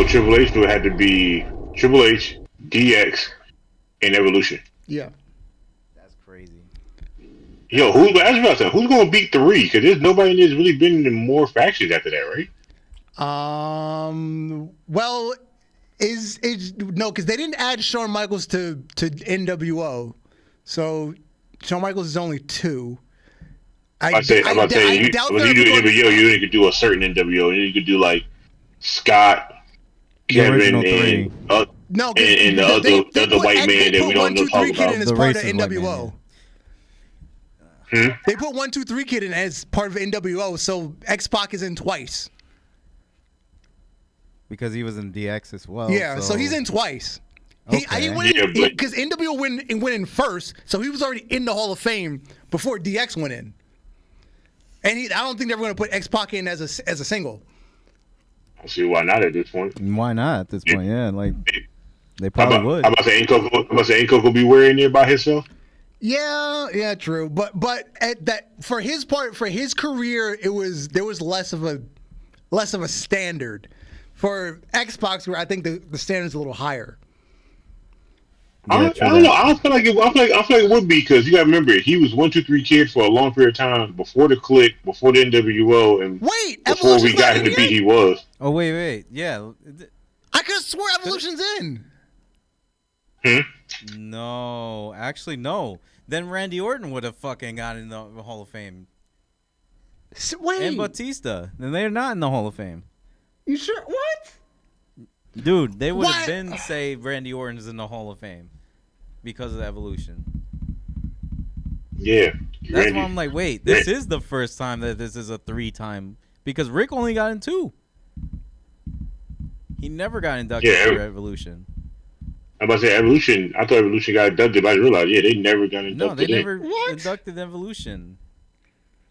Triple H would have to be Triple H, DX, and Evolution. Yeah. That's crazy. Yo, who's going to beat 3? Because there's nobody that's really been in more factions after that, right? Well, is no, because they didn't add Shawn Michaels to NWO, so Shawn Michaels is only 2. I'm about to say, doubt you they're do going- NWO, you only could do a certain NWO, and then you could do like Scott, Kevin, original and No, and the other white man that we don't know talk Kid about. in as The part of racist white NWO. man, They put 1, 2, 3 Kid in as part of NWO, so X-Pac is in twice. because he was in DX as well. Yeah, so he's in twice. He Okay. went Yeah, in but- because NWO went in first, so he was already in the Hall of Fame before DX went in. And I don't think they're going to put X-Pac in as a single. I see why not at this point. Why not at this point? Yeah, like they How probably about, would. how about saying Coco be wearing there by himself? Yeah, true. But at that for his career, there was less of a standard. For Xbox, where I think the standard's a little higher. Yeah, I true don't know. that. I feel like it would be because you got to remember he was 1, 2, 3 Kid for a long period of time before the Click, before the NWO, and Wait, before we Evolution's got not him in to be yet? he was. Oh wait, yeah. I could have swore Evolution's in. No, actually no. Then Randy Orton would have fucking got in the Hall of Fame. Wait, And Batista. Then they're not in the Hall of Fame. you sure? What? Dude, they would have What? been say Randy Orton's in the Hall of Fame because of the Evolution. Yeah, That's Randy. why I'm like, wait, this is the first time that this is a 3-time because Rick only got in 2. He never got inducted Yeah, for Evolution. I'm about to say Evolution. I thought Evolution got inducted, but I didn't realize. Yeah, they never got inducted. No, they in. never What? inducted Evolution.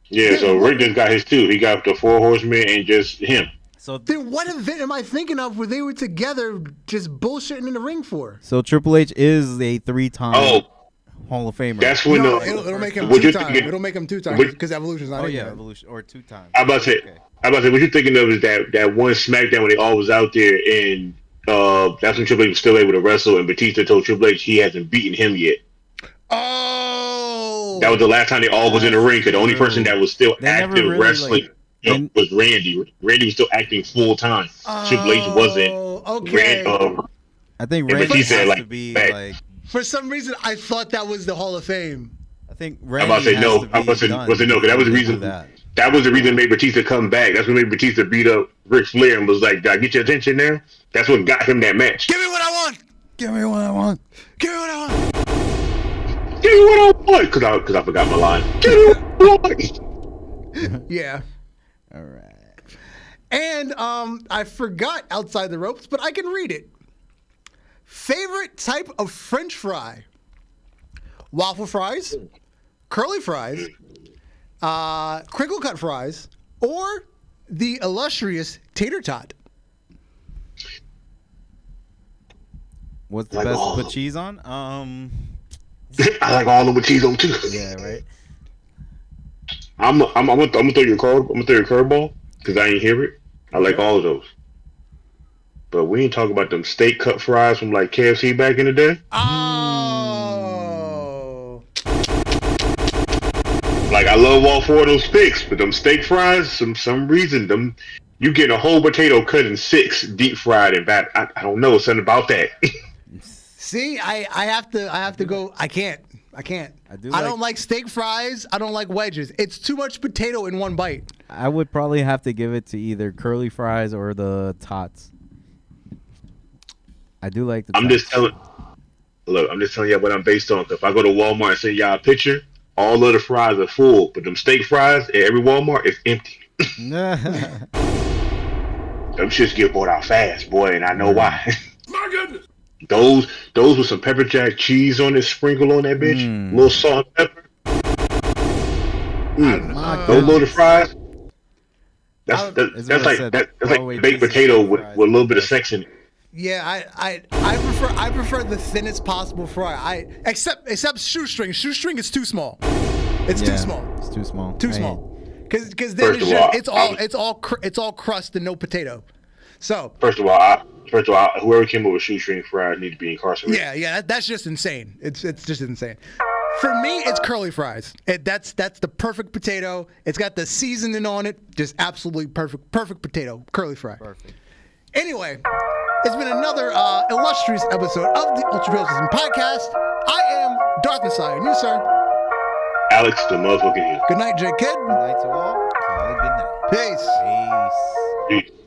Yeah, so Rick just got his 2. He got the 4 Horsemen and just him. So Then what event am I thinking of where they were together just bullshitting in the ring for? Triple H is a 3-time Oh, Hall of Famer. that's when No, the. it'll make him What you're 2 times. thinking- It'll make him 2 times what- because Evolution's not Oh in yeah, yet. Evolution or 2 times. I'm about to say. Okay. What you're thinking of is that one SmackDown when they all was out there, and that's when Triple H was still able to wrestle, and Batista told Triple H he hasn't beaten him yet. Oh, That was the last time they all was in the ring. Because the only person that was still They never active really, wrestling like, was Randy. Randy was still acting full time. Triple H wasn't. Okay. I think Yeah, but Randy he has said, like, to be back. like. For some reason, I thought that was the Hall of Fame. I think I'm Randy about to say has no. to be I'm about to say done no. Because that was the before reason. they do that. That was the reason made Batista come back. That's what made Batista beat up Ric Flair and was like, "Did I get your attention now?" That's what got him that match. Give me what I want. Give me what I want. Give me what I want. Give me what I want. Because I forgot my line. Give me what I want. Yeah. All right. And I forgot outside the ropes, but I can read it. Favorite type of French fry? Waffle fries, curly fries, crinkle cut fries, or the illustrious tater tot? What's the Like best to all put of cheese on? I like all of them with cheese on too. Yeah, right. I'm gonna throw you a curve. I'm gonna throw you a curveball because I ain't hear it. I like all of those. But we ain't talking about them steak cut fries from like KFC back in the day. Oh. Like I love all four of those steaks, but them steak fries, some reason them you get a whole potato cut in 6, deep fried and back. I don't know, something about that. See, I have to go. I can't. I don't like steak fries. I don't like wedges. It's too much potato in one bite. I would probably have to give it to either curly fries or the tots. I do like the tots. I'm just telling you what I'm based on. If I go to Walmart and send y'all a picture, all of the fries are full, but them steak fries at every Walmart is empty. Them shits get bought out fast, boy, and I know why. My goodness. Those with some pepper jack cheese on it, sprinkle on that bitch, a little salt and pepper. Those little fries. That's like baked potato with a little bit of sex in it. Yeah, I prefer the thinnest possible fry. Except shoestring. Shoestring is too small. It's too small. It's too small. Too small. Because then it's all crust and no potato. So First of all, whoever came up with shoestring fries need to be incarcerated. Yeah, that's just insane. It's just insane. For me, it's curly fries. That's the perfect potato. It's got the seasoning on it. Just absolutely perfect potato. Curly fry. Perfect. Anyway, it's been another illustrious episode of the Ultra Heelz Wrestling Podcast. I am Darth Messiah, and you, sir? Alex, the motherfucking heel. Good night, J Kid. Good night to all. Good night. Peace. Peace. Peace.